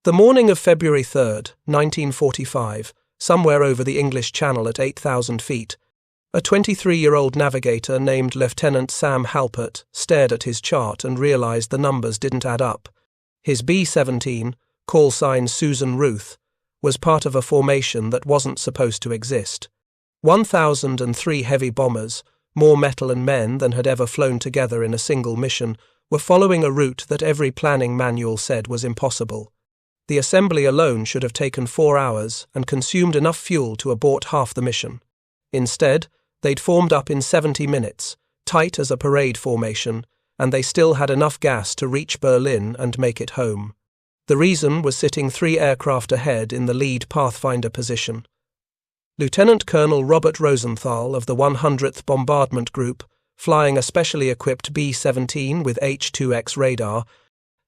The morning of February 3rd, 1945, somewhere over the English Channel at 8,000 feet, a 23-year-old navigator named Lieutenant Sam Halpert stared at his chart and realized the numbers didn't add up. His B-17, call sign Susan Ruth, was part of a formation that wasn't supposed to exist. 1,003 heavy bombers, more metal and men than had ever flown together in a single mission, were following a route that every planning manual said was impossible. The assembly alone should have taken 4 hours and consumed enough fuel to abort half the mission. Instead, they'd formed up in 70 minutes, tight as a parade formation, and they still had enough gas to reach Berlin and make it home. The reason was sitting 3 aircraft ahead in the lead pathfinder position. Lieutenant Colonel Robert Rosenthal of the 100th Bombardment Group, flying a specially equipped B-17 with H-2X radar,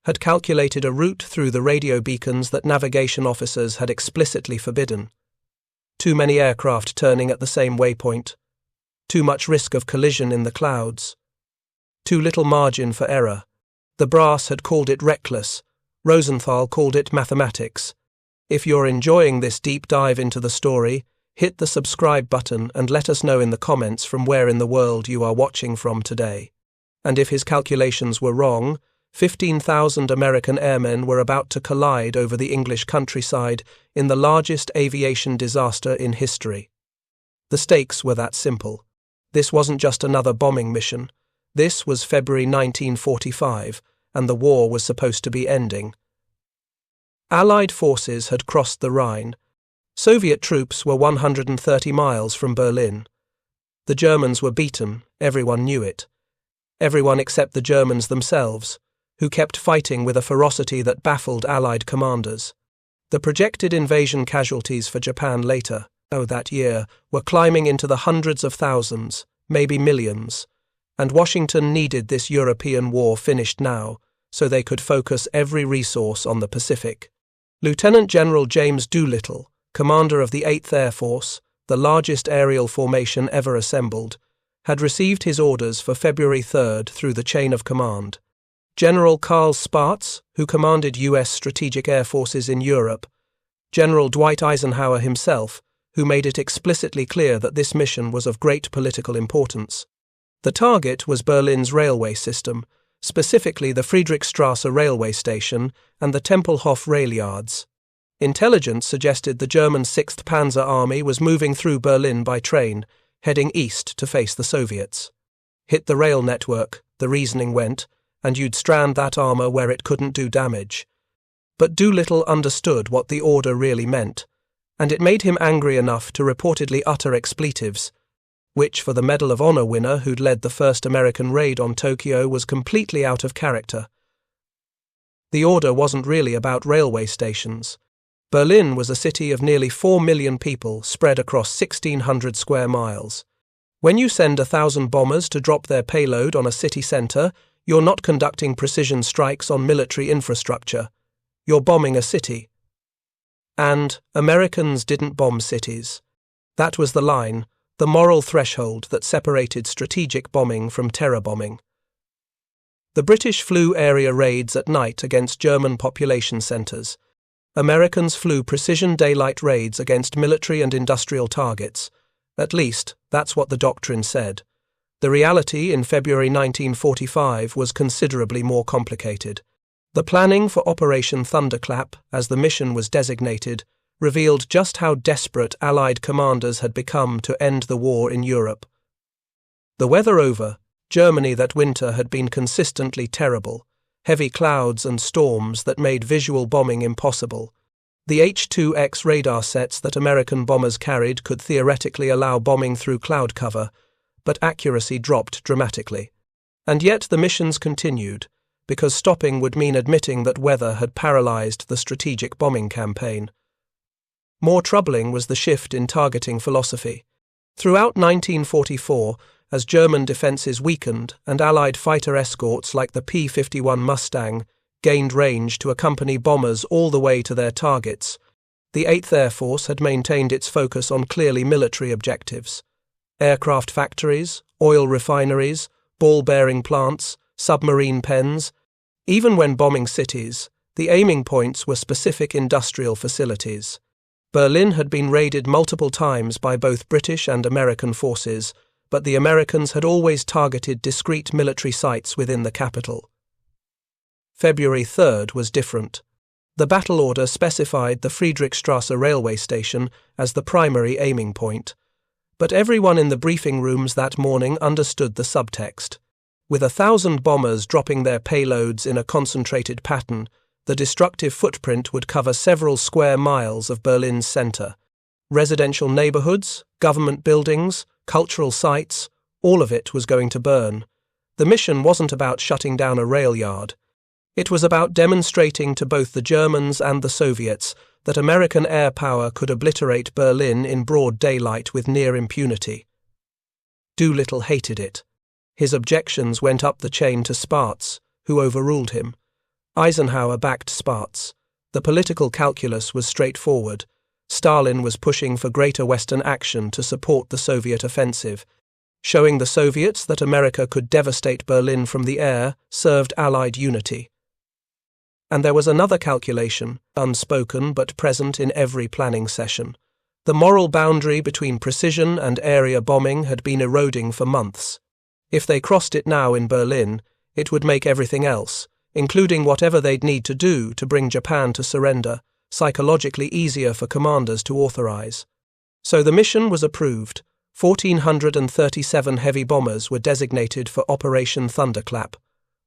had calculated a route through the radio beacons that navigation officers had explicitly forbidden. Too many aircraft turning at the same waypoint. Too much risk of collision in the clouds. Too little margin for error. The brass had called it reckless. Rosenthal called it mathematics. If you're enjoying this deep dive into the story, hit the subscribe button and let us know in the comments from where in the world you are watching from today. And if his calculations were wrong, 15,000 American airmen were about to collide over the English countryside in the largest aviation disaster in history. The stakes were that simple. This wasn't just another bombing mission. This was February 1945, and the war was supposed to be ending. Allied forces had crossed the Rhine. Soviet troops were 130 miles from Berlin. The Germans were beaten, everyone knew it. Everyone except the Germans themselves, who kept fighting with a ferocity that baffled Allied commanders. The projected invasion casualties for Japan later, that year, were climbing into the hundreds of thousands, maybe millions, and Washington needed this European war finished now, so they could focus every resource on the Pacific. Lieutenant General James Doolittle, commander of the 8th Air Force, the largest aerial formation ever assembled, had received his orders for February 3rd through the chain of command. General Karl Spaatz, who commanded U.S. strategic air forces in Europe, General Dwight Eisenhower himself, who made it explicitly clear that this mission was of great political importance. The target was Berlin's railway system, specifically the Friedrichstrasse railway station and the Tempelhof rail yards. Intelligence suggested the German 6th Panzer Army was moving through Berlin by train, heading east to face the Soviets. Hit the rail network, the reasoning went, and you'd strand that armor where it couldn't do damage. But Doolittle understood what the order really meant, and it made him angry enough to reportedly utter expletives, which for the Medal of Honor winner who'd led the first American raid on Tokyo was completely out of character. The order wasn't really about railway stations. Berlin was a city of nearly 4 million people spread across 1,600 square miles. When you send 1,000 bombers to drop their payload on a city centre, you're not conducting precision strikes on military infrastructure. You're bombing a city. And Americans didn't bomb cities. That was the line, the moral threshold that separated strategic bombing from terror bombing. The British flew area raids at night against German population centres. Americans flew precision daylight raids against military and industrial targets. At least, that's what the doctrine said. The reality in February 1945 was considerably more complicated. The planning for Operation Thunderclap, as the mission was designated, revealed just how desperate Allied commanders had become to end the war in Europe. The weather over, Germany that winter had been consistently terrible, heavy clouds and storms that made visual bombing impossible. The H-2X radar sets that American bombers carried could theoretically allow bombing through cloud cover, but accuracy dropped dramatically. And yet the missions continued, because stopping would mean admitting that weather had paralyzed the strategic bombing campaign. More troubling was the shift in targeting philosophy. Throughout 1944, as German defenses weakened and Allied fighter escorts like the P-51 Mustang gained range to accompany bombers all the way to their targets, the 8th Air Force had maintained its focus on clearly military objectives. Aircraft factories, oil refineries, ball-bearing plants, submarine pens. Even when bombing cities, The aiming points were specific industrial facilities. Berlin had been raided multiple times by both British and American forces, but the Americans had always targeted discrete military sites within the capital. February 3rd was different. The battle order specified the Friedrichstrasse railway station as the primary aiming point, but everyone in the briefing rooms that morning understood the subtext. With 1,000 bombers dropping their payloads in a concentrated pattern, the destructive footprint would cover several square miles of Berlin's center. Residential neighborhoods, government buildings, cultural sites, all of it was going to burn. The mission wasn't about shutting down a rail yard. It was about demonstrating to both the Germans and the Soviets that American air power could obliterate Berlin in broad daylight with near impunity. Doolittle hated it. His objections went up the chain to Spaatz, who overruled him. Eisenhower backed Spaatz. The political calculus was straightforward. Stalin was pushing for greater Western action to support the Soviet offensive. Showing the Soviets that America could devastate Berlin from the air served Allied unity. And there was another calculation, unspoken but present in every planning session. The moral boundary between precision and area bombing had been eroding for months. If they crossed it now in Berlin, it would make everything else, including whatever they'd need to do to bring Japan to surrender, psychologically easier for commanders to authorize. So the mission was approved. 1,437 heavy bombers were designated for Operation Thunderclap.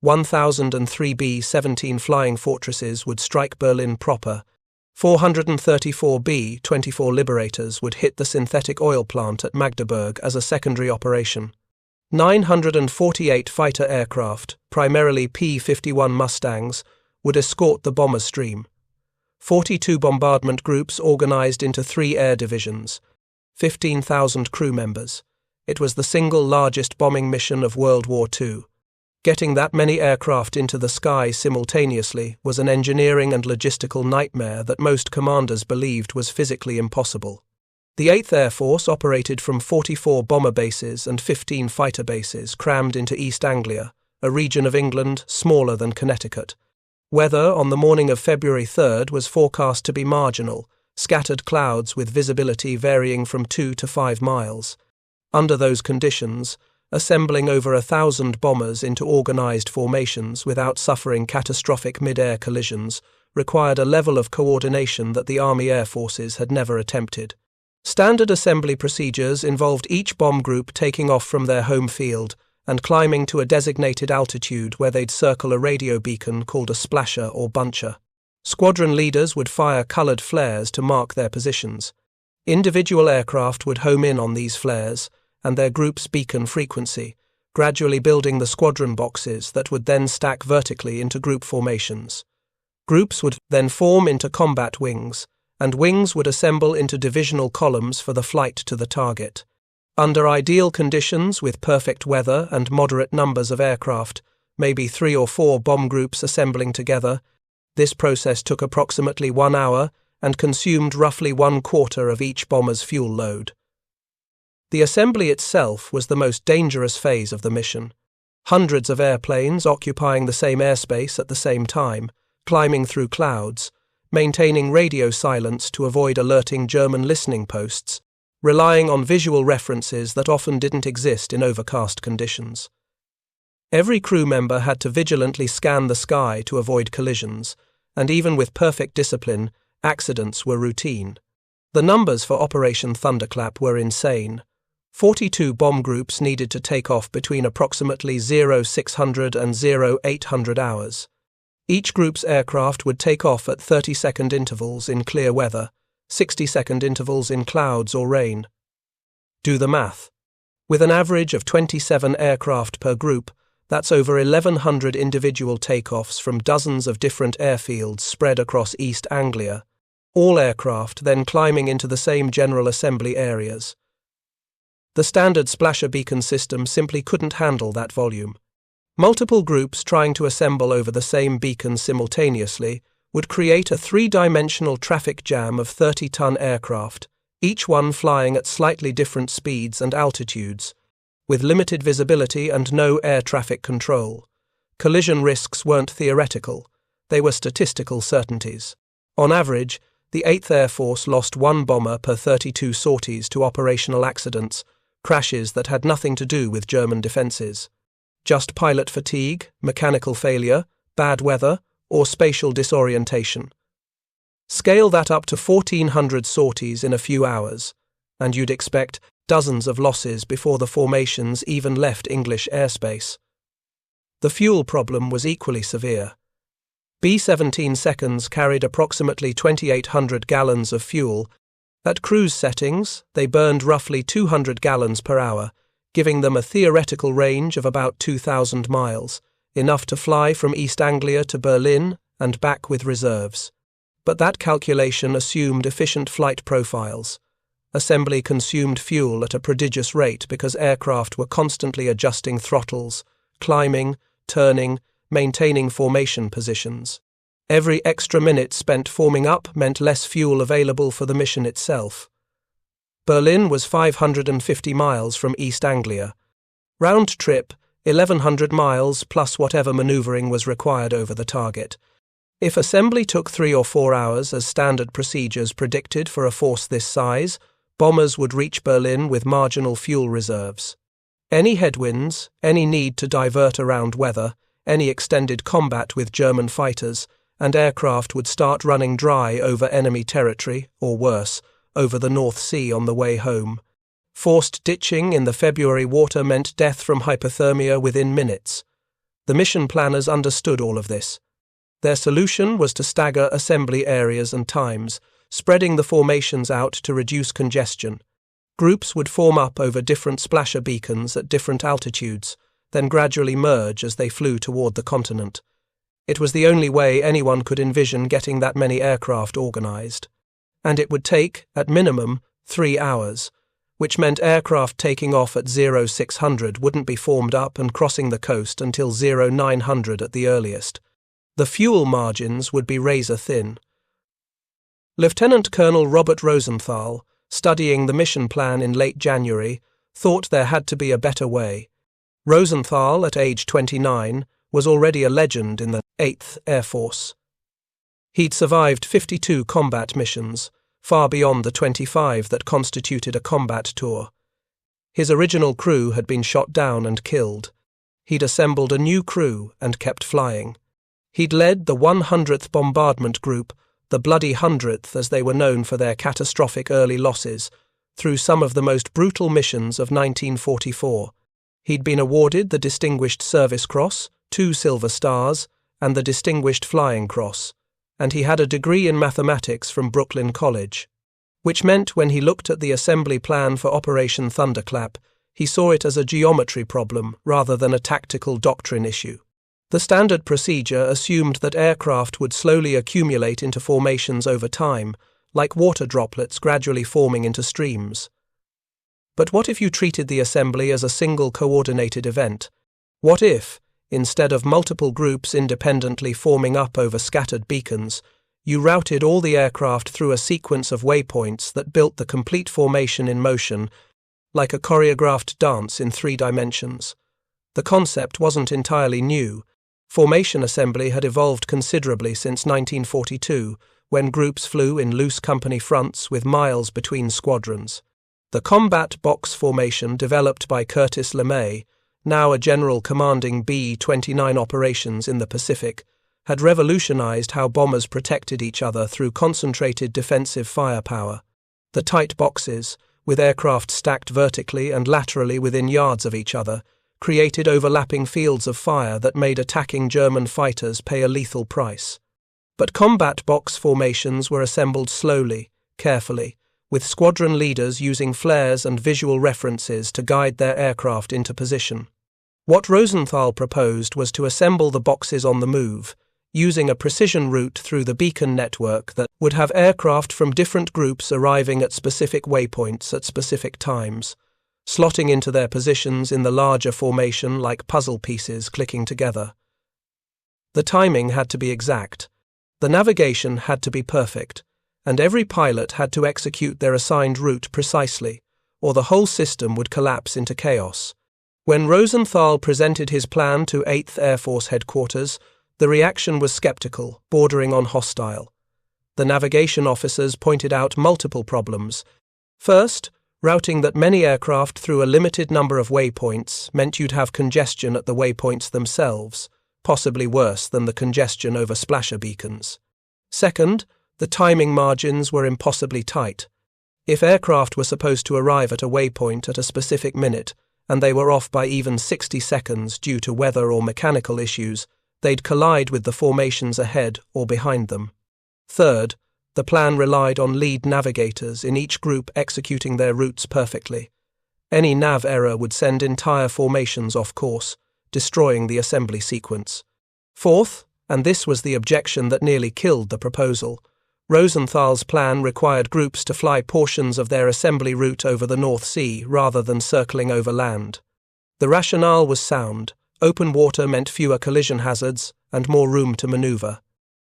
1,003 B-17 flying fortresses would strike Berlin proper. 434 B-24 Liberators would hit the synthetic oil plant at Magdeburg as a secondary operation. 948 fighter aircraft, primarily P-51 Mustangs, would escort the bomber stream. 42 bombardment groups organized into 3 air divisions. 15,000 crew members. It was the single largest bombing mission of World War II. Getting that many aircraft into the sky simultaneously was an engineering and logistical nightmare that most commanders believed was physically impossible. The 8th Air Force operated from 44 bomber bases and 15 fighter bases crammed into East Anglia, a region of England smaller than Connecticut. Weather on the morning of February 3rd was forecast to be marginal, scattered clouds with visibility varying from 2 to 5 miles. Under those conditions, assembling over 1,000 bombers into organized formations without suffering catastrophic mid-air collisions required a level of coordination that the Army Air Forces had never attempted. Standard assembly procedures involved each bomb group taking off from their home field and climbing to a designated altitude where they'd circle a radio beacon called a splasher or buncher. Squadron leaders would fire colored flares to mark their positions. Individual aircraft would home in on these flares and their group's beacon frequency, gradually building the squadron boxes that would then stack vertically into group formations. Groups would then form into combat wings, and wings would assemble into divisional columns for the flight to the target. Under ideal conditions with perfect weather and moderate numbers of aircraft, maybe 3 or 4 bomb groups assembling together, this process took approximately 1 hour and consumed roughly 1/4 of each bomber's fuel load. The assembly itself was the most dangerous phase of the mission. Hundreds of airplanes occupying the same airspace at the same time, climbing through clouds, maintaining radio silence to avoid alerting German listening posts, relying on visual references that often didn't exist in overcast conditions. Every crew member had to vigilantly scan the sky to avoid collisions, and even with perfect discipline, accidents were routine. The numbers for Operation Thunderclap were insane. 42 bomb groups needed to take off between approximately 0600 and 0800 hours. Each group's aircraft would take off at 30-second intervals in clear weather, 60-second intervals in clouds or rain. Do the math. With an average of 27 aircraft per group, that's over 1,100 individual takeoffs from dozens of different airfields spread across East Anglia, all aircraft then climbing into the same general assembly areas. The standard splasher beacon system simply couldn't handle that volume. Multiple groups trying to assemble over the same beacon simultaneously would create a 3-dimensional traffic jam of 30-ton aircraft, each one flying at slightly different speeds and altitudes, with limited visibility and no air traffic control. Collision risks weren't theoretical. They were statistical certainties. On average, the 8th Air Force lost 1 bomber per 32 sorties to operational accidents, crashes that had nothing to do with German defences. Just pilot fatigue, mechanical failure, bad weather, or spatial disorientation. Scale that up to 1,400 sorties in a few hours, and you'd expect dozens of losses before the formations even left English airspace. The fuel problem was equally severe. B-17 seconds carried approximately 2,800 gallons of fuel. At cruise settings, they burned roughly 200 gallons per hour, giving them a theoretical range of about 2,000 miles, enough to fly from East Anglia to Berlin and back with reserves. But that calculation assumed efficient flight profiles. Assembly consumed fuel at a prodigious rate because aircraft were constantly adjusting throttles, climbing, turning, maintaining formation positions. Every extra minute spent forming up meant less fuel available for the mission itself. Berlin was 550 miles from East Anglia. Round trip, 1,100 miles plus whatever manoeuvring was required over the target. If assembly took 3 or 4 hours as standard procedures predicted for a force this size, bombers would reach Berlin with marginal fuel reserves. Any headwinds, any need to divert around weather, any extended combat with German fighters, and aircraft would start running dry over enemy territory, or worse, over the North Sea on the way home. Forced ditching in the February water meant death from hypothermia within minutes. The mission planners understood all of this. Their solution was to stagger assembly areas and times, spreading the formations out to reduce congestion. Groups would form up over different splasher beacons at different altitudes, then gradually merge as they flew toward the continent. It was the only way anyone could envision getting that many aircraft organized. And it would take, at minimum, 3 hours, which meant aircraft taking off at 0600 wouldn't be formed up and crossing the coast until 0900 at the earliest. The fuel margins would be razor thin. Lieutenant Colonel Robert Rosenthal, studying the mission plan in late January, thought there had to be a better way. Rosenthal, at age 29, was already a legend in the 8th Air Force. He'd survived 52 combat missions, far beyond the 25 that constituted a combat tour. His original crew had been shot down and killed. He'd assembled a new crew and kept flying. He'd led the 100th Bombardment Group, the Bloody 100th as they were known for their catastrophic early losses, through some of the most brutal missions of 1944. He'd been awarded the Distinguished Service Cross, 2 Silver Stars, and the Distinguished Flying Cross, and he had a degree in mathematics from Brooklyn College, which meant when he looked at the assembly plan for Operation Thunderclap, he saw it as a geometry problem rather than a tactical doctrine issue. The standard procedure assumed that aircraft would slowly accumulate into formations over time, like water droplets gradually forming into streams. But what if you treated the assembly as a single coordinated event? What if, instead of multiple groups independently forming up over scattered beacons, you routed all the aircraft through a sequence of waypoints that built the complete formation in motion, like a choreographed dance in 3 dimensions? The concept wasn't entirely new. Formation assembly had evolved considerably since 1942, when groups flew in loose company fronts with miles between squadrons. The combat box formation developed by Curtis LeMay, now a general commanding B-29 operations in the Pacific, had revolutionized how bombers protected each other through concentrated defensive firepower. The tight boxes, with aircraft stacked vertically and laterally within yards of each other, created overlapping fields of fire that made attacking German fighters pay a lethal price. But combat box formations were assembled slowly, carefully, with squadron leaders using flares and visual references to guide their aircraft into position. What Rosenthal proposed was to assemble the boxes on the move, using a precision route through the beacon network that would have aircraft from different groups arriving at specific waypoints at specific times, slotting into their positions in the larger formation like puzzle pieces clicking together. The timing had to be exact, the navigation had to be perfect, and every pilot had to execute their assigned route precisely, or the whole system would collapse into chaos. When Rosenthal presented his plan to 8th Air Force Headquarters, The reaction was skeptical, bordering on hostile. The navigation officers pointed out multiple problems. First, routing that many aircraft through a limited number of waypoints meant you'd have congestion at the waypoints themselves, possibly worse than the congestion over splasher beacons. Second, the timing margins were impossibly tight. If aircraft were supposed to arrive at a waypoint at a specific minute, and they were off by even 60 seconds due to weather or mechanical issues, they'd collide with the formations ahead or behind them. Third, the plan relied on lead navigators in each group executing their routes perfectly. Any nav error would send entire formations off course, destroying the assembly sequence. Fourth, and this was the objection that nearly killed the proposal, Rosenthal's plan required groups to fly portions of their assembly route over the North Sea rather than circling over land. The rationale was sound. Open water meant fewer collision hazards and more room to maneuver.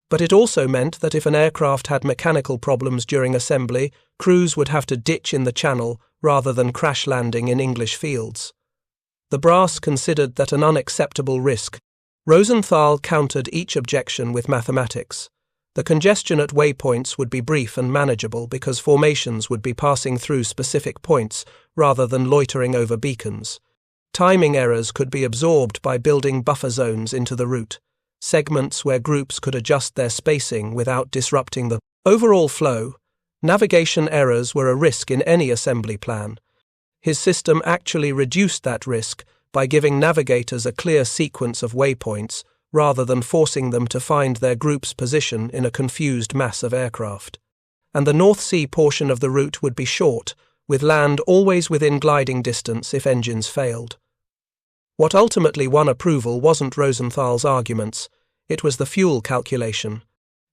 But it also meant that if an aircraft had mechanical problems during assembly, crews would have to ditch in the channel rather than crash landing in English fields. The brass considered that an unacceptable risk. Rosenthal countered each objection with mathematics. The congestion at waypoints would be brief and manageable because formations would be passing through specific points rather than loitering over beacons. Timing errors could be absorbed by building buffer zones into the route, segments where groups could adjust their spacing without disrupting the overall flow. Navigation errors were a risk in any assembly plan. His system actually reduced that risk by giving navigators a clear sequence of waypoints rather than forcing them to find their group's position in a confused mass of aircraft. And the North Sea portion of the route would be short, with land always within gliding distance if engines failed. What ultimately won approval wasn't Rosenthal's arguments, it was the fuel calculation.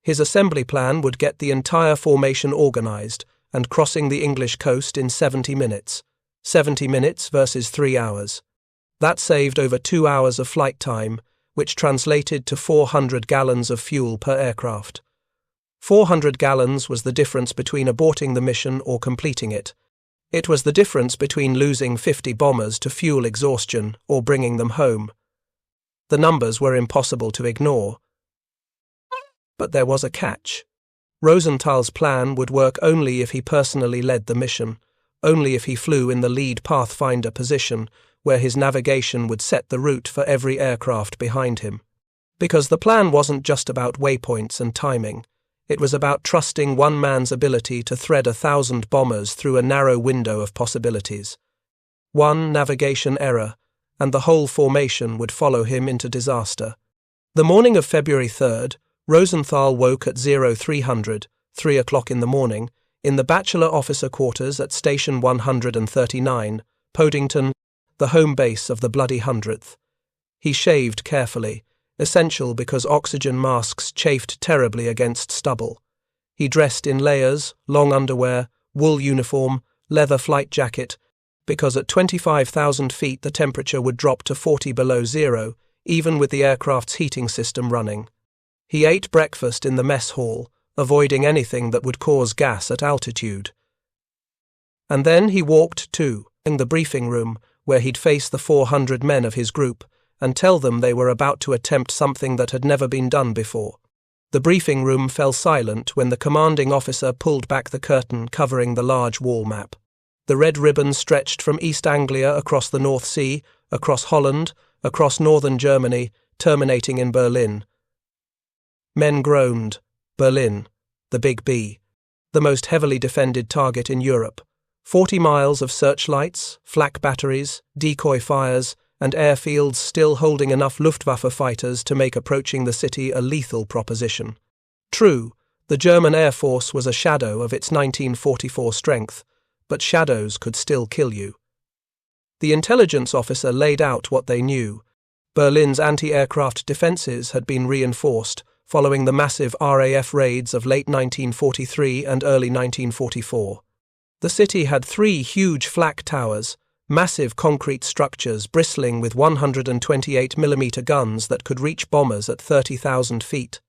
His assembly plan would get the entire formation organised and crossing the English coast in 70 minutes. 70 minutes versus 3 hours. That saved over 2 hours of flight time, which translated to 400 gallons of fuel per aircraft. 400 gallons was the difference between aborting the mission or completing it. It was the difference between losing 50 bombers to fuel exhaustion or bringing them home. The numbers were impossible to ignore. But there was a catch. Rosenthal's plan would work only if he personally led the mission, only if he flew in the lead pathfinder position, where his navigation would set the route for every aircraft behind him. Because the plan wasn't just about waypoints and timing. It was about trusting one man's ability to thread 1,000 bombers through a narrow window of possibilities. One navigation error, and the whole formation would follow him into disaster. The morning of February 3rd, Rosenthal woke at 0300, 3 o'clock in the morning, in the bachelor officer quarters at Station 139, Podington, the home base of the bloody 100th. He shaved carefully, essential because oxygen masks chafed terribly against stubble. He dressed in layers, long underwear, wool uniform, leather flight jacket, because at 25,000 feet the temperature would drop to 40 below zero, even with the aircraft's heating system running. He ate breakfast in the mess hall, avoiding anything that would cause gas at altitude. And then he walked to the briefing room, where he'd face the 400 men of his group and tell them they were about to attempt something that had never been done before. The briefing room fell silent when the commanding officer pulled back the curtain covering the large wall map. The red ribbon stretched from East Anglia across the North Sea, across Holland, across northern Germany, terminating in Berlin. Men groaned. Berlin, the Big B, the most heavily defended target in Europe. 40 miles of searchlights, flak batteries, decoy fires, and airfields still holding enough Luftwaffe fighters to make approaching the city a lethal proposition. True, the German Air Force was a shadow of its 1944 strength, but shadows could still kill you. The intelligence officer laid out what they knew. Berlin's anti-aircraft defences had been reinforced following the massive RAF raids of late 1943 and early 1944. The city had 3 huge flak towers, massive concrete structures bristling with 128mm guns that could reach bombers at 30,000 feet.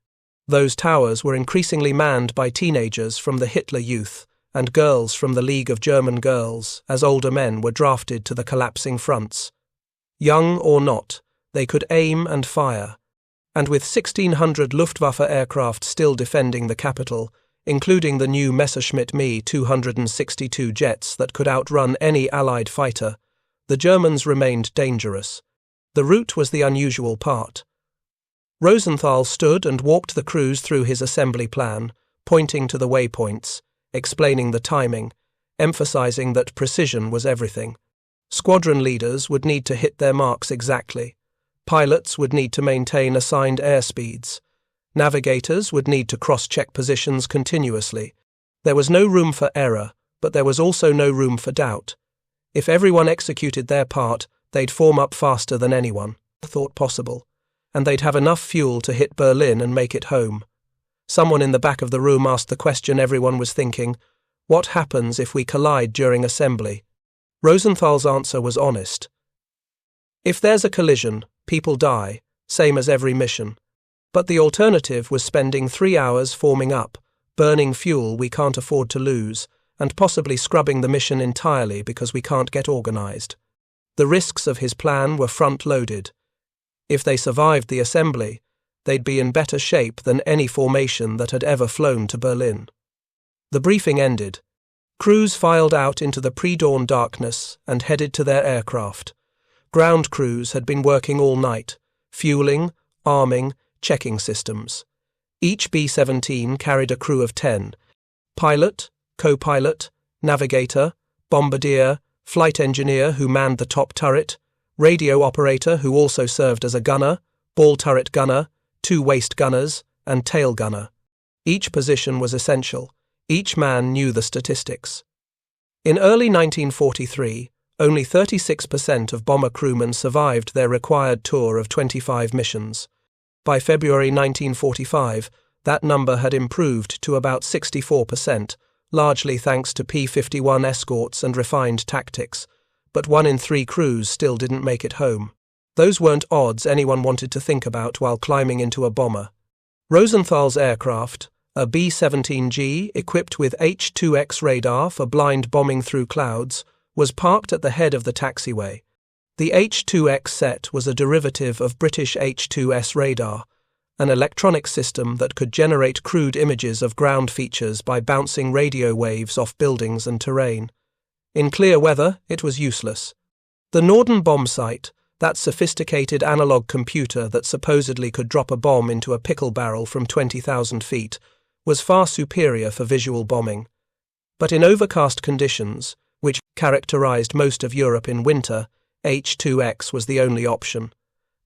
Those towers were increasingly manned by teenagers from the Hitler Youth and girls from the League of German Girls as older men were drafted to the collapsing fronts. Young or not, they could aim and fire. And with 1,600 Luftwaffe aircraft still defending the capital, including the new Messerschmitt Me 262 jets that could outrun any Allied fighter, the Germans remained dangerous. The route was the unusual part. Rosenthal stood and walked the crews through his assembly plan, pointing to the waypoints, explaining the timing, emphasizing that precision was everything. Squadron leaders would need to hit their marks exactly. Pilots would need to maintain assigned airspeeds. Navigators would need to cross-check positions continuously. There was no room for error, but there was also no room for doubt. If everyone executed their part, they'd form up faster than anyone thought possible, and they'd have enough fuel to hit Berlin and make it home. Someone in the back of the room asked the question everyone was thinking: what happens if we collide during assembly? Rosenthal's answer was honest. If there's a collision, people die, same as every mission. But the alternative was spending 3 hours forming up, burning fuel we can't afford to lose, and possibly scrubbing the mission entirely because we can't get organized. The risks of his plan were front-loaded. If they survived the assembly, they'd be in better shape than any formation that had ever flown to Berlin. The briefing ended. Crews filed out into the pre-dawn darkness and headed to their aircraft. Ground crews had been working all night, fueling, arming, checking systems. Each B-17 carried a crew of 10. Pilot, co-pilot, navigator, bombardier, flight engineer who manned the top turret, radio operator who also served as a gunner, ball turret gunner, 2 waist gunners, and tail gunner. Each position was essential. Each man knew the statistics. In early 1943, only 36% of bomber crewmen survived their required tour of 25 missions. By February 1945, that number had improved to about 64%, largely thanks to P-51 escorts and refined tactics, but 1 in 3 crews still didn't make it home. Those weren't odds anyone wanted to think about while climbing into a bomber. Rosenthal's aircraft, a B-17G equipped with H-2X radar for blind bombing through clouds, was parked at the head of the taxiway. The H-2X set was a derivative of British H-2S radar, an electronic system that could generate crude images of ground features by bouncing radio waves off buildings and terrain. In clear weather, it was useless. The Norden bomb sight, that sophisticated analog computer that supposedly could drop a bomb into a pickle barrel from 20,000 feet, was far superior for visual bombing. But in overcast conditions, which characterized most of Europe in winter, H-2X was the only option.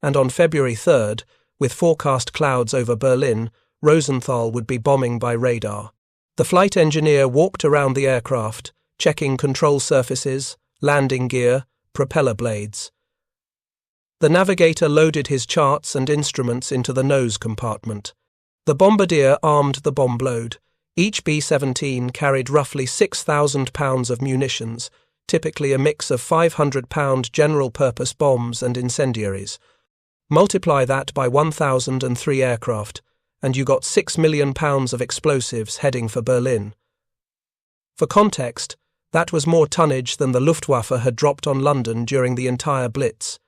And on February 3rd, with forecast clouds over Berlin, Rosenthal would be bombing by radar. The flight engineer walked around the aircraft, checking control surfaces, landing gear, propeller blades. The navigator loaded his charts and instruments into the nose compartment. The bombardier armed the bomb load. Each B-17 carried roughly 6,000 pounds of munitions, typically a mix of 500-pound general-purpose bombs and incendiaries. Multiply that by 1,003 aircraft, and you got 6 million pounds of explosives heading for Berlin. For context, that was more tonnage than the Luftwaffe had dropped on London during the entire Blitz.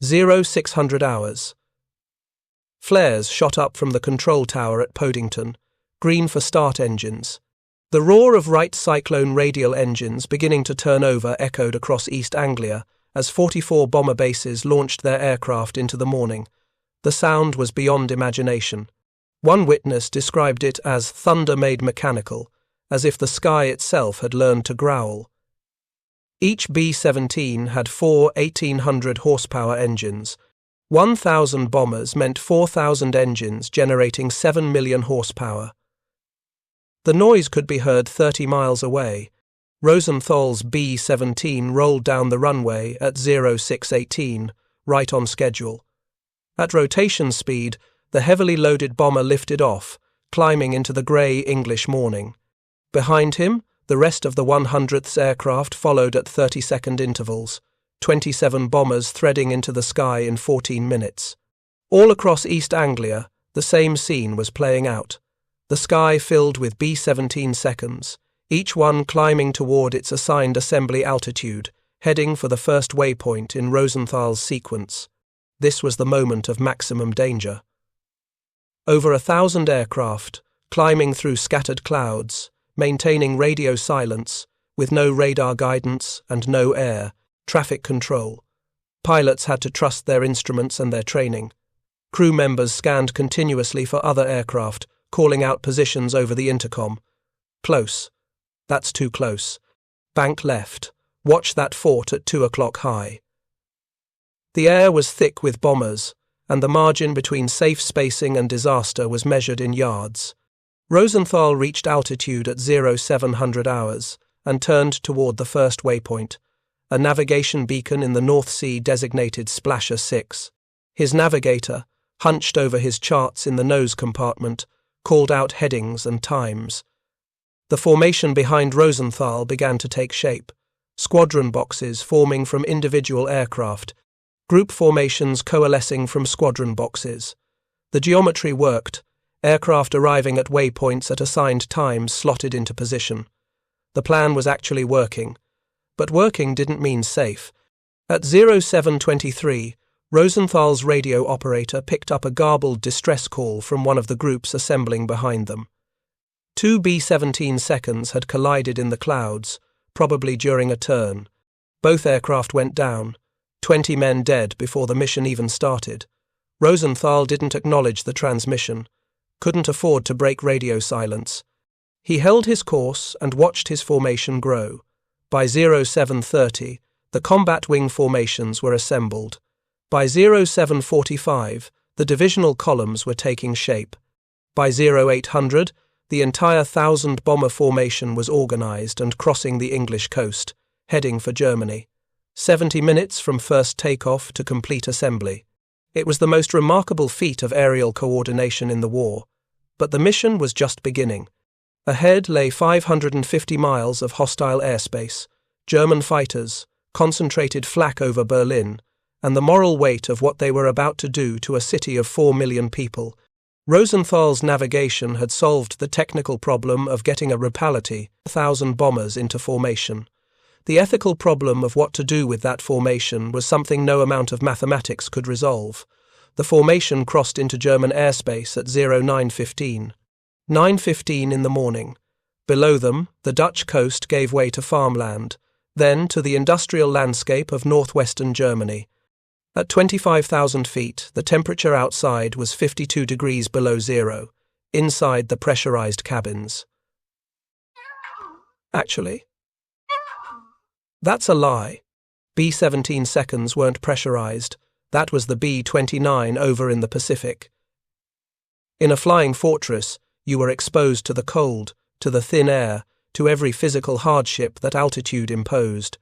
0600 hours. Flares shot up from the control tower at Podington, green for start engines. The roar of Wright Cyclone radial engines beginning to turn over echoed across East Anglia as 44 bomber bases launched their aircraft into the morning. The sound was beyond imagination. One witness described it as thunder made mechanical, as if the sky itself had learned to growl. Each B-17 had 4 1,800 horsepower engines. 1,000 bombers meant 4,000 engines generating 7 million horsepower. The noise could be heard 30 miles away. Rosenthal's B-17 rolled down the runway at 0618, right on schedule. At rotation speed, the heavily loaded bomber lifted off, climbing into the grey English morning. Behind him, the rest of the 100th's aircraft followed at 30-second intervals, 27 bombers threading into the sky in 14 minutes. All across East Anglia, the same scene was playing out. The sky filled with B-17 seconds, each one climbing toward its assigned assembly altitude, heading for the first waypoint in Rosenthal's sequence. This was the moment of maximum danger. Over 1,000 aircraft, climbing through scattered clouds, maintaining radio silence, with no radar guidance and no air traffic control. Pilots had to trust their instruments and their training. Crew members scanned continuously for other aircraft, calling out positions over the intercom. Close. That's too close. Bank left. Watch that fort at 2 o'clock high. The air was thick with bombers, and the margin between safe spacing and disaster was measured in yards. Rosenthal reached altitude at 0700 hours and turned toward the first waypoint, a navigation beacon in the North Sea designated Splasher 6. His navigator, hunched over his charts in the nose compartment, called out headings and times. The formation behind Rosenthal began to take shape, squadron boxes forming from individual aircraft, group formations coalescing from squadron boxes. The geometry worked, aircraft arriving at waypoints at assigned times slotted into position. The plan was actually working. But working didn't mean safe. At 0723, Rosenthal's radio operator picked up a garbled distress call from one of the groups assembling behind them. 2 B-17 seconds had collided in the clouds, probably during a turn. Both aircraft went down, 20 men dead before the mission even started. Rosenthal didn't acknowledge the transmission, couldn't afford to break radio silence. He held his course and watched his formation grow. By 0730, the combat wing formations were assembled. By 0745, the divisional columns were taking shape. By 0800, the entire 1,000-bomber formation was organized and crossing the English coast, heading for Germany. 70 minutes from first takeoff to complete assembly. It was the most remarkable feat of aerial coordination in the war. But the mission was just beginning. Ahead lay 550 miles of hostile airspace, German fighters, concentrated flak over Berlin, and the moral weight of what they were about to do to a city of 4 million people. Rosenthal's navigation had solved the technical problem of getting a Rapality, 1,000 bombers into formation. The ethical problem of what to do with that formation was something no amount of mathematics could resolve. The formation crossed into German airspace at 0915. 9:15 in the morning. Below them, the Dutch coast gave way to farmland, then to the industrial landscape of northwestern Germany. At 25,000 feet, the temperature outside was 52 degrees below zero, inside the pressurized cabins. Actually, that's a lie. B-17 seconds weren't pressurized. That was the B-29 over in the Pacific. In a flying fortress, you were exposed to the cold, to the thin air, to every physical hardship that altitude imposed.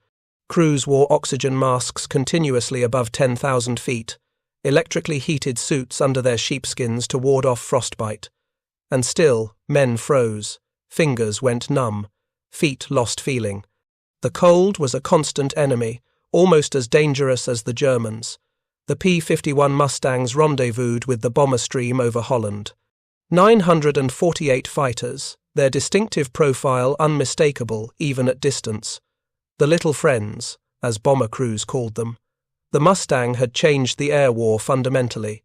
Crews wore oxygen masks continuously above 10,000 feet, electrically heated suits under their sheepskins to ward off frostbite. And still, men froze, fingers went numb, feet lost feeling. The cold was a constant enemy, almost as dangerous as the Germans. The P-51 Mustangs rendezvoused with the bomber stream over Holland. 948 fighters, their distinctive profile unmistakable even at distance. The Little Friends, as bomber crews called them. The Mustang had changed the air war fundamentally.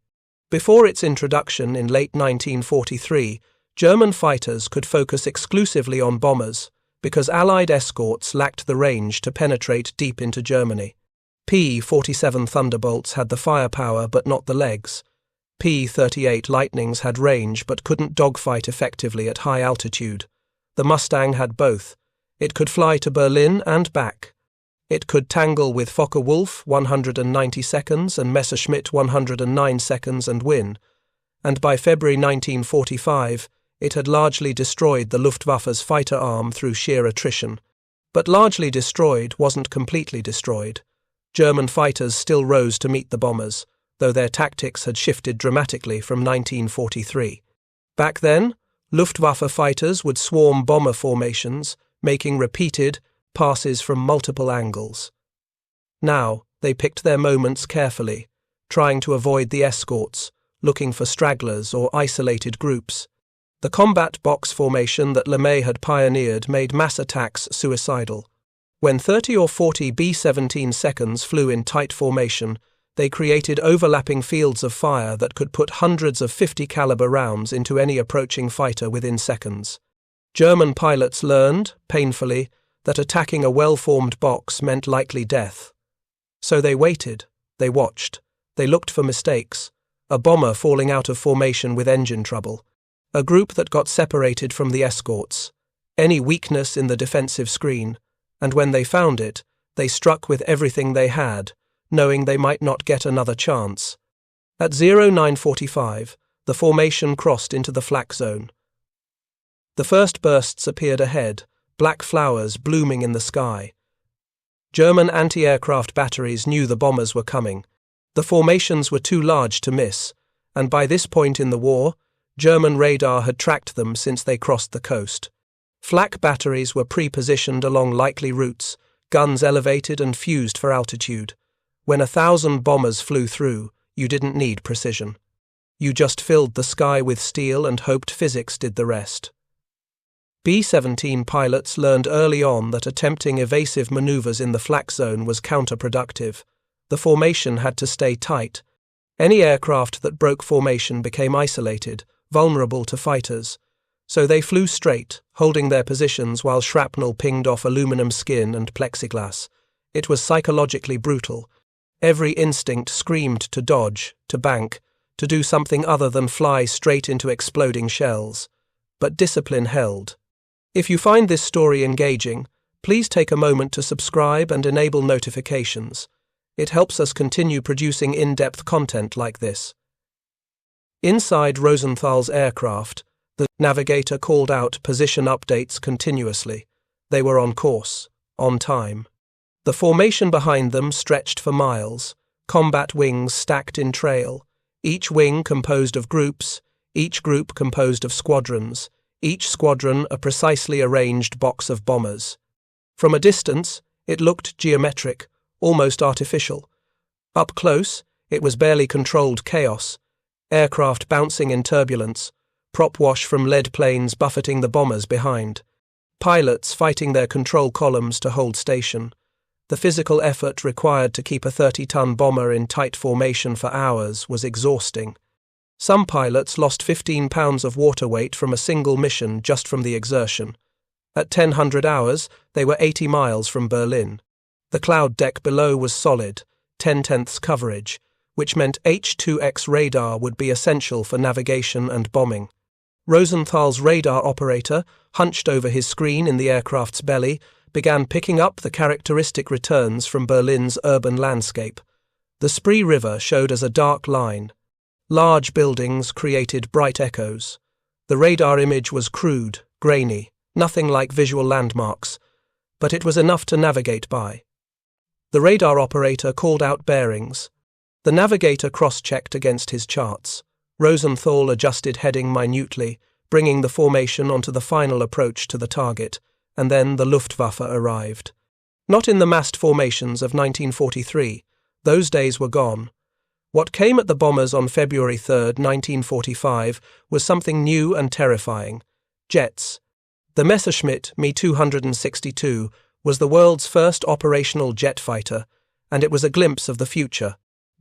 Before its introduction in late 1943, German fighters could focus exclusively on bombers because Allied escorts lacked the range to penetrate deep into Germany. P-47 Thunderbolts had the firepower but not the legs. P-38 Lightnings had range but couldn't dogfight effectively at high altitude. The Mustang had both. It could fly to Berlin and back. It could tangle with Focke-Wulf 190 seconds and Messerschmitt 109 seconds and win. And by February 1945, it had largely destroyed the Luftwaffe's fighter arm through sheer attrition. But largely destroyed wasn't completely destroyed. German fighters still rose to meet the bombers, though their tactics had shifted dramatically from 1943. Back then, Luftwaffe fighters would swarm bomber formations, making repeated passes from multiple angles. Now, they picked their moments carefully, trying to avoid the escorts, looking for stragglers or isolated groups. The combat box formation that LeMay had pioneered made mass attacks suicidal. When 30 or 40 B-17 seconds flew in tight formation, They created overlapping fields of fire that could put hundreds of 50 caliber rounds into any approaching fighter within seconds. German pilots learned, painfully, that attacking a well-formed box meant likely death. So they waited, they watched, they looked for mistakes. A bomber falling out of formation with engine trouble. A group that got separated from the escorts. Any weakness in the defensive screen. And when they found it, they struck with everything they had, knowing they might not get another chance. At 0945, the formation crossed into the flak zone. The first bursts appeared ahead, black flowers blooming in the sky. German anti-aircraft batteries knew the bombers were coming. The formations were too large to miss, and by this point in the war, German radar had tracked them since they crossed the coast. Flak batteries were pre-positioned along likely routes, guns elevated and fused for altitude. When 1,000 bombers flew through, you didn't need precision. You just filled the sky with steel and hoped physics did the rest. B-17 pilots learned early on that attempting evasive maneuvers in the flak zone was counterproductive. The formation had to stay tight. Any aircraft that broke formation became isolated, vulnerable to fighters. So they flew straight, holding their positions while shrapnel pinged off aluminum skin and plexiglass. It was psychologically brutal. Every instinct screamed to dodge, to bank, to do something other than fly straight into exploding shells. But discipline held. If you find this story engaging, please take a moment to subscribe and enable notifications. It helps us continue producing in-depth content like this. Inside Rosenthal's aircraft, the Navigator called out position updates continuously. They were on course, on time. The formation behind them stretched for miles, combat wings stacked in trail, each wing composed of groups, each group composed of squadrons, each squadron a precisely arranged box of bombers. From a distance, it looked geometric, almost artificial. Up close, it was barely controlled chaos, aircraft bouncing in turbulence, prop wash from lead planes buffeting the bombers behind, pilots fighting their control columns to hold station. The physical effort required to keep a 30-ton bomber in tight formation for hours was exhausting. Some pilots lost 15 pounds of water weight from a single mission just from the exertion. At 1000 hours, they were 80 miles from Berlin. The cloud deck below was solid, 10/10ths coverage, which meant H-2X radar would be essential for navigation and bombing. Rosenthal's radar operator, hunched over his screen in the aircraft's belly, began picking up the characteristic returns from Berlin's urban landscape. The Spree River showed as a dark line. Large buildings created bright echoes. The radar image was crude, grainy, nothing like visual landmarks, but it was enough to navigate by. The radar operator called out bearings. The navigator cross-checked against his charts. Rosenthal adjusted heading minutely, bringing the formation onto the final approach to the target, and then the Luftwaffe arrived. Not in the massed formations of 1943. Those days were gone. What came at the bombers on February 3, 1945, was something new and terrifying. Jets. The Messerschmitt Me-262 was the world's first operational jet fighter, and it was a glimpse of the future.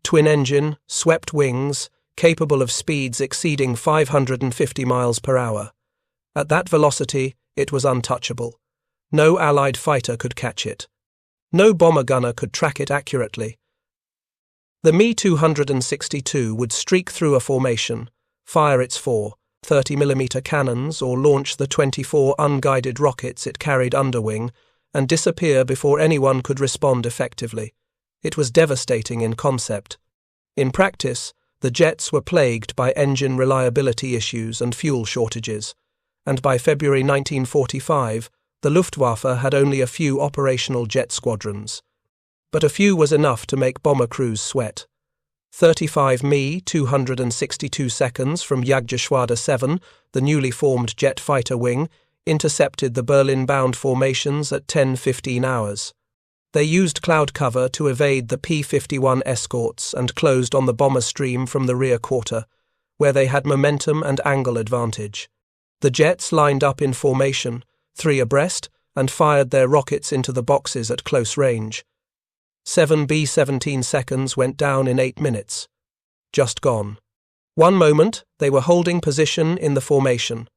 Twin-engine, swept wings, capable of speeds exceeding 550 miles per hour. At that velocity, it was untouchable. No Allied fighter could catch it. No bomber gunner could track it accurately. The Me-262 would streak through a formation, fire its 4 30mm cannons or launch the 24 unguided rockets it carried underwing, and disappear before anyone could respond effectively. It was devastating in concept. In practice, the jets were plagued by engine reliability issues and fuel shortages, and by February 1945, the Luftwaffe had only a few operational jet squadrons. But a few was enough to make bomber crews sweat. 35 Me-262 seconds from Jagdgeschwader 7, the newly formed jet fighter wing, intercepted the Berlin-bound formations at 10:15 hours. They used cloud cover to evade the P-51 escorts and closed on the bomber stream from the rear quarter, where they had momentum and angle advantage. The jets lined up in formation, 3 abreast, and fired their rockets into the boxes at close range. 7 B-17 seconds went down in 8 minutes. Just gone. One moment, they were holding position in the formation.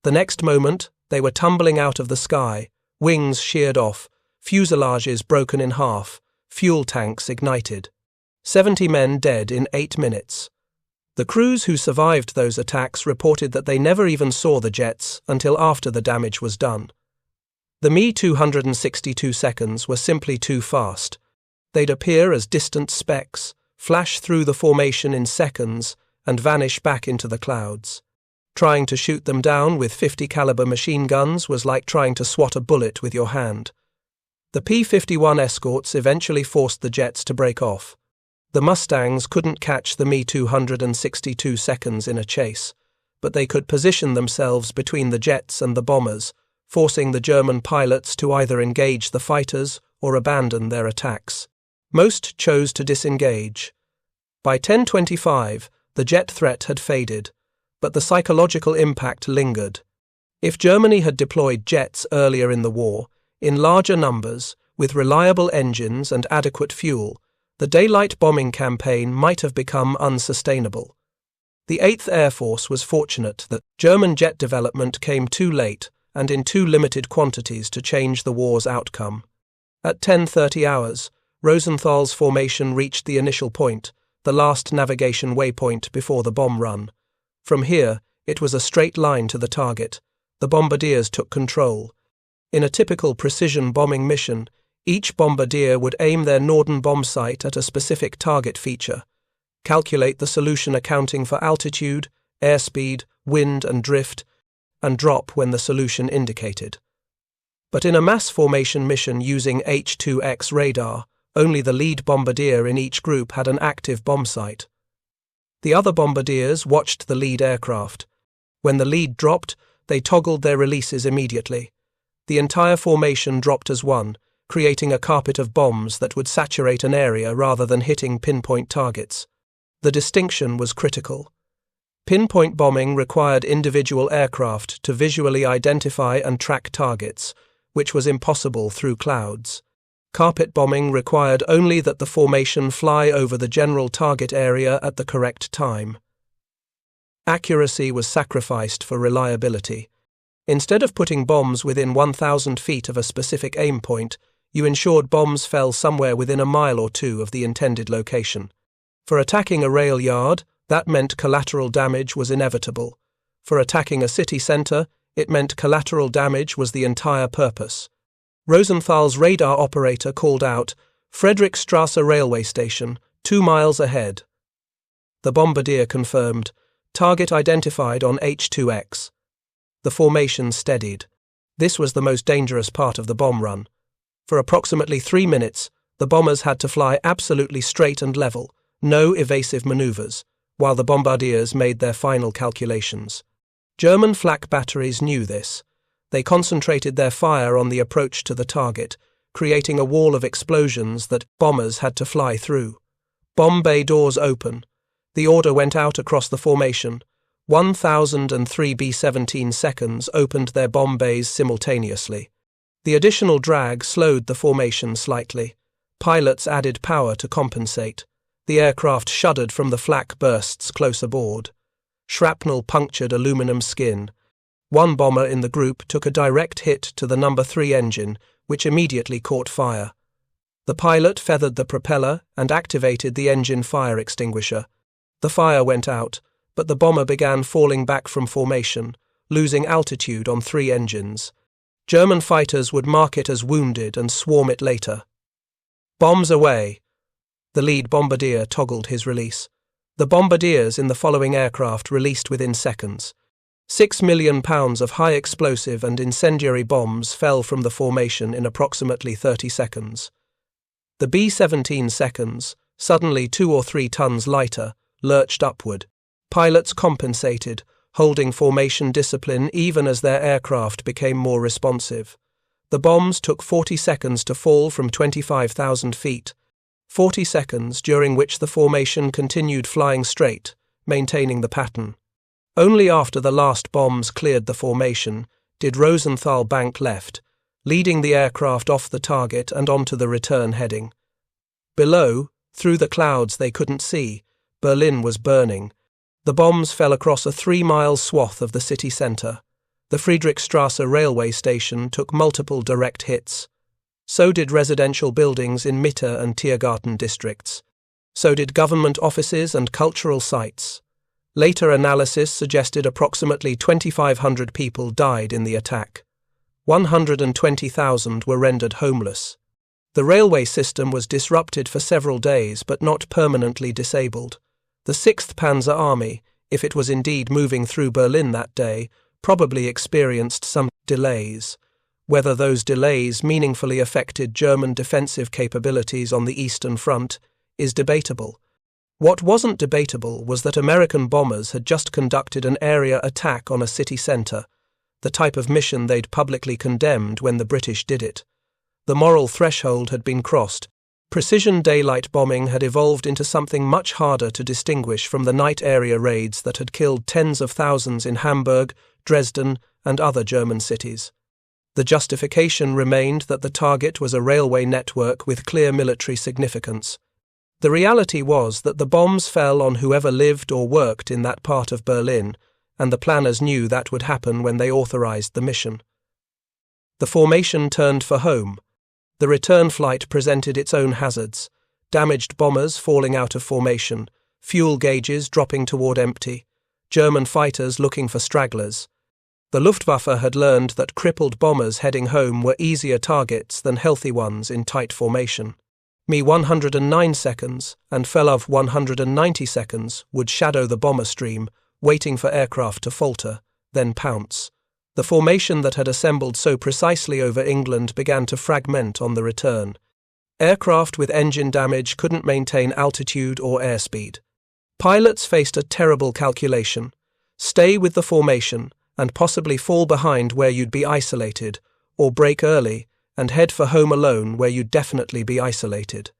The next moment, they were tumbling out of the sky, wings sheared off, fuselages broken in half, fuel tanks ignited. 70 men dead in 8 minutes. The crews who survived those attacks reported that they never even saw the jets until after the damage was done. The Me-262 seconds were simply too fast. They'd appear as distant specks, flash through the formation in seconds, and vanish back into the clouds. Trying to shoot them down with 50 caliber machine guns was like trying to swat a bullet with your hand. The P-51 escorts eventually forced the jets to break off. The Mustangs couldn't catch the Me-262 seconds in a chase, but they could position themselves between the jets and the bombers, forcing the German pilots to either engage the fighters or abandon their attacks. Most chose to disengage. By 10:25, the jet threat had faded, but the psychological impact lingered. If Germany had deployed jets earlier in the war, in larger numbers, with reliable engines and adequate fuel, the daylight bombing campaign might have become unsustainable. The 8th Air Force was fortunate that German jet development came too late and in too limited quantities to change the war's outcome. At 10:30 hours, Rosenthal's formation reached the initial point, the last navigation waypoint before the bomb run. From here, it was a straight line to the target. The bombardiers took control. In a typical precision bombing mission, each bombardier would aim their Norden bomb sight at a specific target feature, calculate the solution accounting for altitude, airspeed, wind and drift, and drop when the solution indicated. But in a mass formation mission using H-2X radar, only the lead bombardier in each group had an active bomb sight. The other bombardiers watched the lead aircraft. When the lead dropped, they toggled their releases immediately. The entire formation dropped as one, creating a carpet of bombs that would saturate an area rather than hitting pinpoint targets. The distinction was critical. Pinpoint bombing required individual aircraft to visually identify and track targets, which was impossible through clouds. Carpet bombing required only that the formation fly over the general target area at the correct time. Accuracy was sacrificed for reliability. Instead of putting bombs within 1,000 feet of a specific aim point, you ensured bombs fell somewhere within a mile or two of the intended location. For attacking a rail yard, that meant collateral damage was inevitable. For attacking a city centre, it meant collateral damage was the entire purpose. Rosenthal's radar operator called out, "Friedrichstrasse railway station, 2 miles ahead." The bombardier confirmed, "Target identified on H-2X." The formation steadied. This was the most dangerous part of the bomb run. For approximately 3 minutes, the bombers had to fly absolutely straight and level, no evasive maneuvers, while the bombardiers made their final calculations. German flak batteries knew this. They concentrated their fire on the approach to the target, creating a wall of explosions that bombers had to fly through. Bomb bay doors open. The order went out across the formation. 1,003 B-17 seconds opened their bomb bays simultaneously. The additional drag slowed the formation slightly. Pilots added power to compensate. The aircraft shuddered from the flak bursts close aboard. Shrapnel punctured aluminum skin. One bomber in the group took a direct hit to the No. 3 engine, which immediately caught fire. The pilot feathered the propeller and activated the engine fire extinguisher. The fire went out, but the bomber began falling back from formation, losing altitude on 3 engines. German fighters would mark it as wounded and swarm it later. "Bombs away!" The lead bombardier toggled his release. The bombardiers in the following aircraft released within seconds. 6 million pounds of high explosive and incendiary bombs fell from the formation in approximately 30 seconds. The B-17 seconds, suddenly 2 or 3 tons lighter, lurched upward. Pilots compensated, holding formation discipline even as their aircraft became more responsive. The bombs took 40 seconds to fall from 25,000 feet, 40 seconds during which the formation continued flying straight, maintaining the pattern. Only after the last bombs cleared the formation did Rosenthal bank left, leading the aircraft off the target and onto the return heading. Below, through the clouds they couldn't see, Berlin was burning. The bombs fell across a 3-mile swath of the city centre. The Friedrichstrasse railway station took multiple direct hits. So did residential buildings in Mitte and Tiergarten districts. So did government offices and cultural sites. Later analysis suggested approximately 2,500 people died in the attack. 120,000 were rendered homeless. The railway system was disrupted for several days but not permanently disabled. The 6th Panzer Army, if it was indeed moving through Berlin that day, probably experienced some delays. Whether those delays meaningfully affected German defensive capabilities on the Eastern Front is debatable. What wasn't debatable was that American bombers had just conducted an area attack on a city centre, the type of mission they'd publicly condemned when the British did it. The moral threshold had been crossed. Precision daylight bombing had evolved into something much harder to distinguish from the night area raids that had killed tens of thousands in Hamburg, Dresden, and other German cities. The justification remained that the target was a railway network with clear military significance. The reality was that the bombs fell on whoever lived or worked in that part of Berlin, and the planners knew that would happen when they authorized the mission. The formation turned for home. The return flight presented its own hazards: damaged bombers falling out of formation, fuel gauges dropping toward empty, German fighters looking for stragglers. The Luftwaffe had learned that crippled bombers heading home were easier targets than healthy ones in tight formation. Me 109 seconds and Felov 190 seconds would shadow the bomber stream, waiting for aircraft to falter, then pounce. The formation that had assembled so precisely over England began to fragment on the return. Aircraft with engine damage couldn't maintain altitude or airspeed. Pilots faced a terrible calculation: stay with the formation and possibly fall behind where you'd be isolated, or break early and head for home alone where you'd definitely be isolated.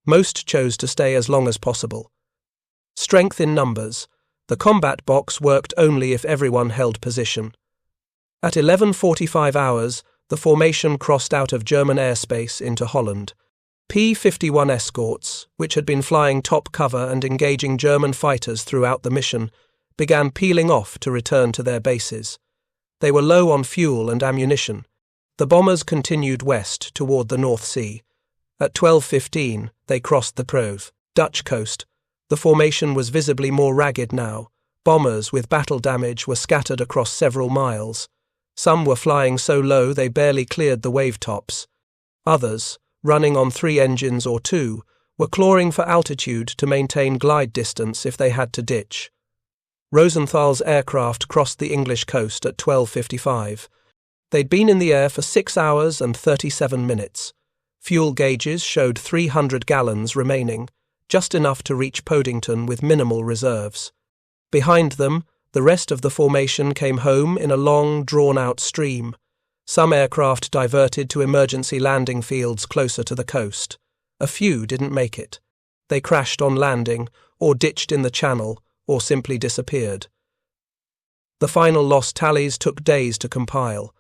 Most chose to stay as long as possible. Strength in numbers. The combat box worked only if everyone held position. At 11:45 hours, the formation crossed out of German airspace into Holland. P-51 escorts, which had been flying top cover and engaging German fighters throughout the mission, began peeling off to return to their bases. They were low on fuel and ammunition. The bombers continued west toward the North Sea. At 12:15, they crossed the Proeve, Dutch coast. The formation was visibly more ragged now. Bombers with battle damage were scattered across several miles. Some were flying so low they barely cleared the wave tops. Others, running on 3 engines or 2, were clawing for altitude to maintain glide distance if they had to ditch. Rosenthal's aircraft crossed the English coast at 12:55. They'd been in the air for 6 hours and 37 minutes. Fuel gauges showed 300 gallons remaining, just enough to reach Podington with minimal reserves. Behind them, the rest of the formation came home in a long, drawn-out stream. Some aircraft diverted to emergency landing fields closer to the coast. A few didn't make it. They crashed on landing, or ditched in the channel, or simply disappeared. The final loss tallies took days to compile.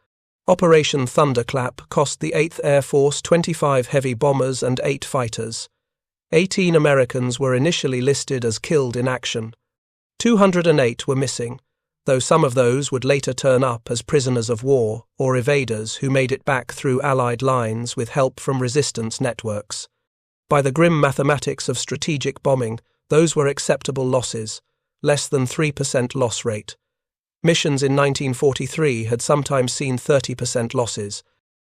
Operation Thunderclap cost the 8th Air Force 25 heavy bombers and 8 fighters. 18 Americans were initially listed as killed in action. 208 were missing, though some of those would later turn up as prisoners of war or evaders who made it back through Allied lines with help from resistance networks. By the grim mathematics of strategic bombing, those were acceptable losses, less than 3% loss rate. Missions in 1943 had sometimes seen 30% losses.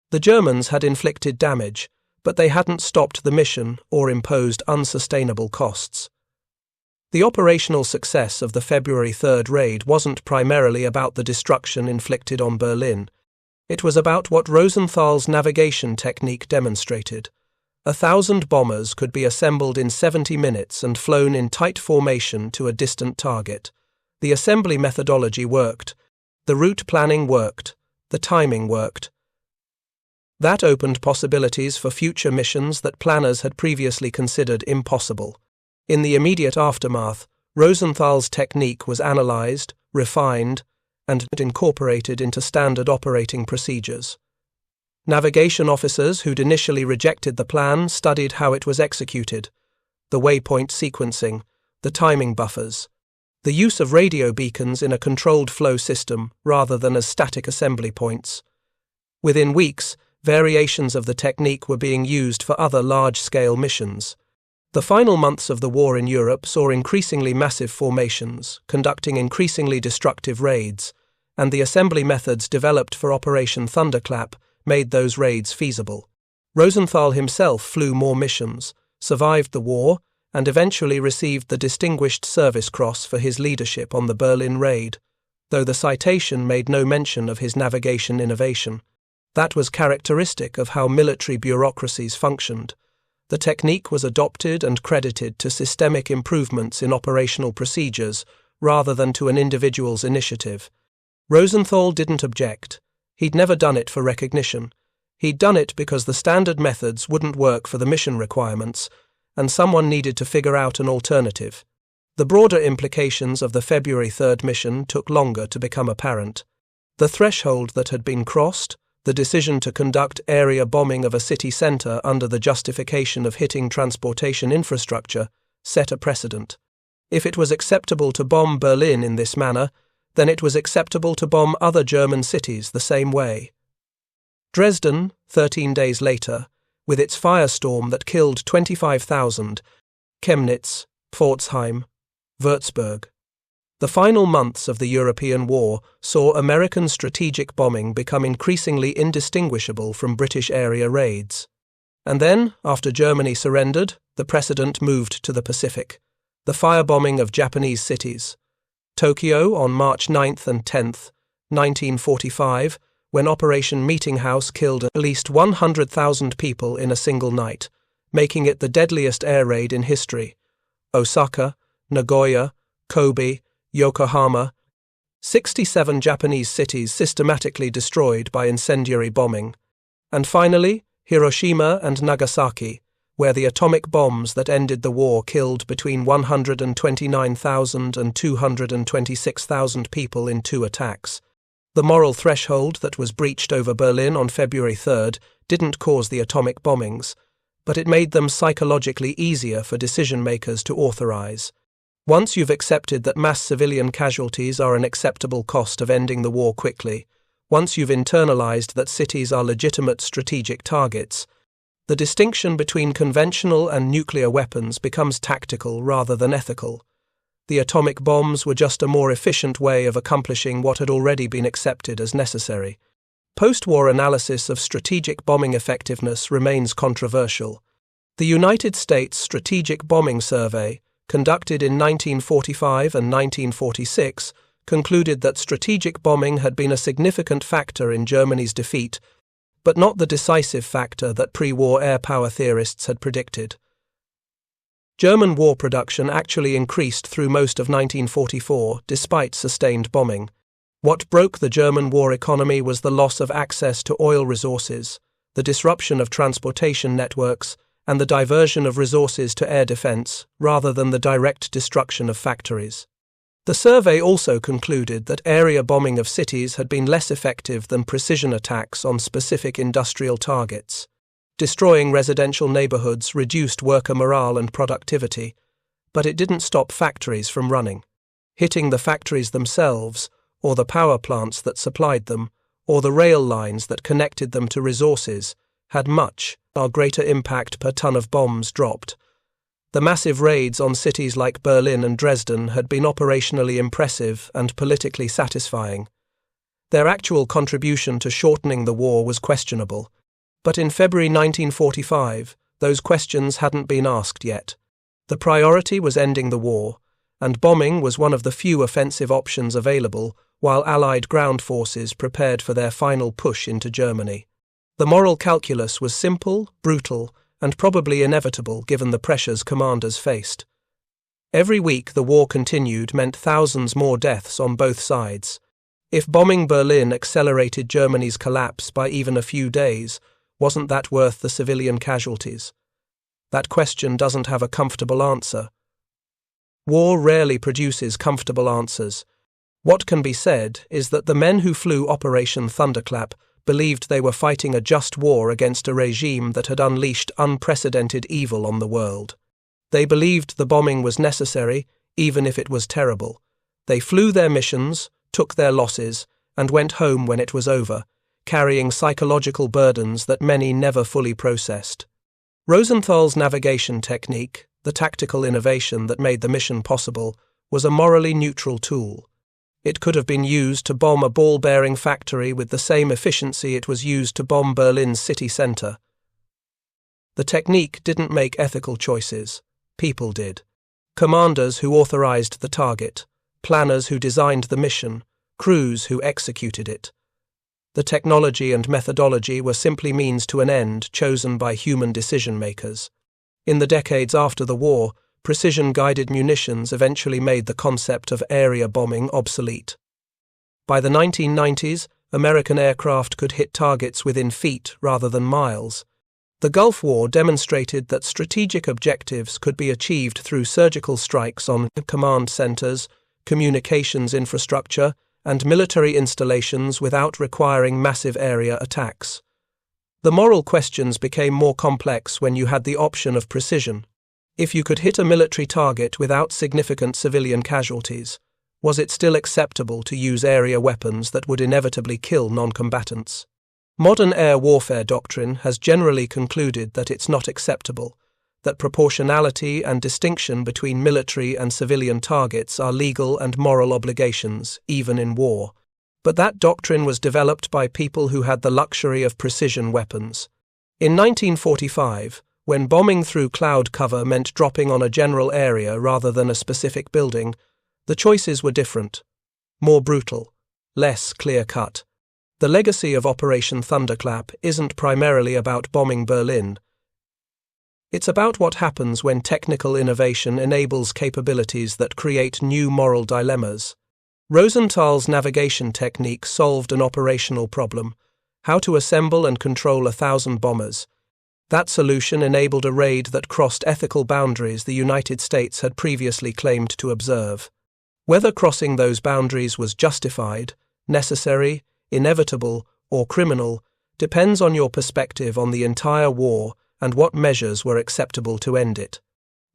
The Germans had inflicted damage, but they hadn't stopped the mission or imposed unsustainable costs. The operational success of the February 3rd raid wasn't primarily about the destruction inflicted on Berlin. It was about what Rosenthal's navigation technique demonstrated. 1,000 bombers could be assembled in 70 minutes and flown in tight formation to a distant target. The assembly methodology worked. The route planning worked. The timing worked. That opened possibilities for future missions that planners had previously considered impossible. In the immediate aftermath, Rosenthal's technique was analyzed, refined, and incorporated into standard operating procedures. Navigation officers who'd initially rejected the plan studied how it was executed, the waypoint sequencing, the timing buffers, the use of radio beacons in a controlled flow system rather than as static assembly points. Within weeks, variations of the technique were being used for other large-scale missions. The final months of the war in Europe saw increasingly massive formations, conducting increasingly destructive raids, and the assembly methods developed for Operation Thunderclap made those raids feasible. Rosenthal himself flew more missions, survived the war, and eventually received the Distinguished Service Cross for his leadership on the Berlin raid, though the citation made no mention of his navigation innovation. That was characteristic of how military bureaucracies functioned. The technique was adopted and credited to systemic improvements in operational procedures rather than to an individual's initiative. Rosenthal didn't object. He'd never done it for recognition. He'd done it because the standard methods wouldn't work for the mission requirements, and someone needed to figure out an alternative. The broader implications of the February 3rd mission took longer to become apparent. The threshold that had been crossed, the decision to conduct area bombing of a city centre under the justification of hitting transportation infrastructure, set a precedent. If it was acceptable to bomb Berlin in this manner, then it was acceptable to bomb other German cities the same way. Dresden, 13 days later, with its firestorm that killed 25,000, Chemnitz, Pforzheim, Würzburg. The final months of the European war saw American strategic bombing become increasingly indistinguishable from British area raids. And then, after Germany surrendered, the precedent moved to the Pacific, the firebombing of Japanese cities. Tokyo on March 9th and 10th, 1945, when Operation Meeting House killed at least 100,000 people in a single night, making it the deadliest air raid in history. Osaka, Nagoya, Kobe, Yokohama, 67 Japanese cities systematically destroyed by incendiary bombing. And finally, Hiroshima and Nagasaki, where the atomic bombs that ended the war killed between 129,000 and 226,000 people in 2 attacks. The moral threshold that was breached over Berlin on February 3rd didn't cause the atomic bombings, but it made them psychologically easier for decision-makers to authorize. Once you've accepted that mass civilian casualties are an acceptable cost of ending the war quickly, once you've internalized that cities are legitimate strategic targets, the distinction between conventional and nuclear weapons becomes tactical rather than ethical. The atomic bombs were just a more efficient way of accomplishing what had already been accepted as necessary. Post-war analysis of strategic bombing effectiveness remains controversial. The United States Strategic Bombing Survey, conducted in 1945 and 1946, concluded that strategic bombing had been a significant factor in Germany's defeat, but not the decisive factor that pre-war air power theorists had predicted. German war production actually increased through most of 1944, despite sustained bombing. What broke the German war economy was the loss of access to oil resources, the disruption of transportation networks, and the diversion of resources to air defense, rather than the direct destruction of factories. The survey also concluded that area bombing of cities had been less effective than precision attacks on specific industrial targets. Destroying residential neighborhoods reduced worker morale and productivity, but it didn't stop factories from running. Hitting the factories themselves, or the power plants that supplied them, or the rail lines that connected them to resources, had much far greater impact per ton of bombs dropped. The massive raids on cities like Berlin and Dresden had been operationally impressive and politically satisfying. Their actual contribution to shortening the war was questionable, but in February 1945, those questions hadn't been asked yet. The priority was ending the war, and bombing was one of the few offensive options available while Allied ground forces prepared for their final push into Germany. The moral calculus was simple, brutal, and probably inevitable given the pressures commanders faced. Every week the war continued meant thousands more deaths on both sides. If bombing Berlin accelerated Germany's collapse by even a few days, wasn't that worth the civilian casualties? That question doesn't have a comfortable answer. War rarely produces comfortable answers. What can be said is that the men who flew Operation Thunderclap believed they were fighting a just war against a regime that had unleashed unprecedented evil on the world. They believed the bombing was necessary, even if it was terrible. They flew their missions, took their losses, and went home when it was over, carrying psychological burdens that many never fully processed. Rosenthal's navigation technique, the tactical innovation that made the mission possible, was a morally neutral tool. It could have been used to bomb a ball-bearing factory with the same efficiency it was used to bomb Berlin's city centre. The technique didn't make ethical choices. People did. Commanders who authorized the target, planners who designed the mission, crews who executed it. The technology and methodology were simply means to an end chosen by human decision-makers. In the decades after the war, precision-guided munitions eventually made the concept of area bombing obsolete. By the 1990s, American aircraft could hit targets within feet rather than miles. The Gulf War demonstrated that strategic objectives could be achieved through surgical strikes on command centers, communications infrastructure, and military installations without requiring massive area attacks. The moral questions became more complex when you had the option of precision. If you could hit a military target without significant civilian casualties, was it still acceptable to use area weapons that would inevitably kill non-combatants? Modern air warfare doctrine has generally concluded that it's not acceptable, that proportionality and distinction between military and civilian targets are legal and moral obligations, even in war. But that doctrine was developed by people who had the luxury of precision weapons. In 1945, when bombing through cloud cover meant dropping on a general area rather than a specific building, the choices were different, more brutal, less clear-cut. The legacy of Operation Thunderclap isn't primarily about bombing Berlin. It's about what happens when technical innovation enables capabilities that create new moral dilemmas. Rosenthal's navigation technique solved an operational problem: how to assemble and control 1,000 bombers. That solution enabled a raid that crossed ethical boundaries the United States had previously claimed to observe. Whether crossing those boundaries was justified, necessary, inevitable, or criminal depends on your perspective on the entire war and what measures were acceptable to end it.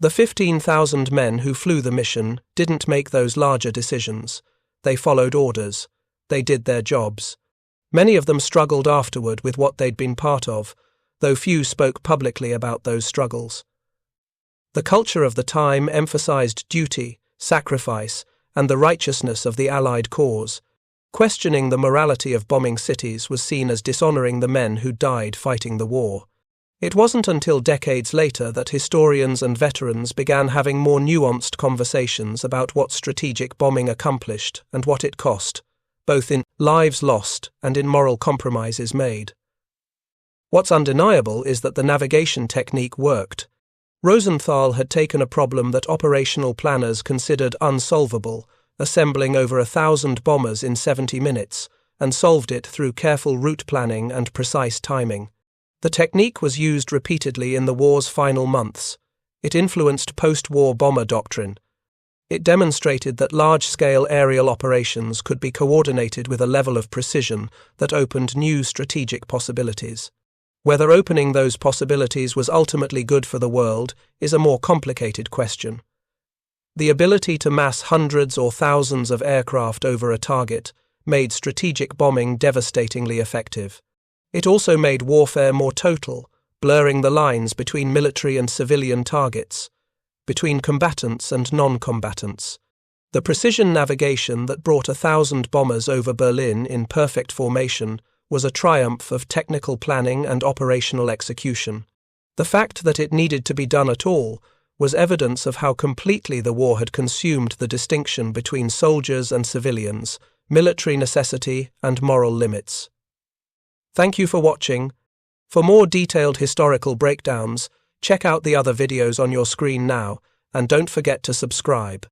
The 15,000 men who flew the mission didn't make those larger decisions. They followed orders. They did their jobs. Many of them struggled afterward with what they'd been part of, though few spoke publicly about those struggles. The culture of the time emphasized duty, sacrifice, and the righteousness of the Allied cause. Questioning the morality of bombing cities was seen as dishonoring the men who died fighting the war. It wasn't until decades later that historians and veterans began having more nuanced conversations about what strategic bombing accomplished and what it cost, both in lives lost and in moral compromises made. What's undeniable is that the navigation technique worked. Rosenthal had taken a problem that operational planners considered unsolvable, assembling over 1,000 bombers in 70 minutes, and solved it through careful route planning and precise timing. The technique was used repeatedly in the war's final months. It influenced post-war bomber doctrine. It demonstrated that large-scale aerial operations could be coordinated with a level of precision that opened new strategic possibilities. Whether opening those possibilities was ultimately good for the world is a more complicated question. The ability to mass hundreds or thousands of aircraft over a target made strategic bombing devastatingly effective. It also made warfare more total, blurring the lines between military and civilian targets, between combatants and non-combatants. The precision navigation that brought 1,000 bombers over Berlin in perfect formation was a triumph of technical planning and operational execution. The fact that it needed to be done at all was evidence of how completely the war had consumed the distinction between soldiers and civilians, military necessity and moral limits. Thank you for watching. For more detailed historical breakdowns, check out the other videos on your screen now, and don't forget to subscribe.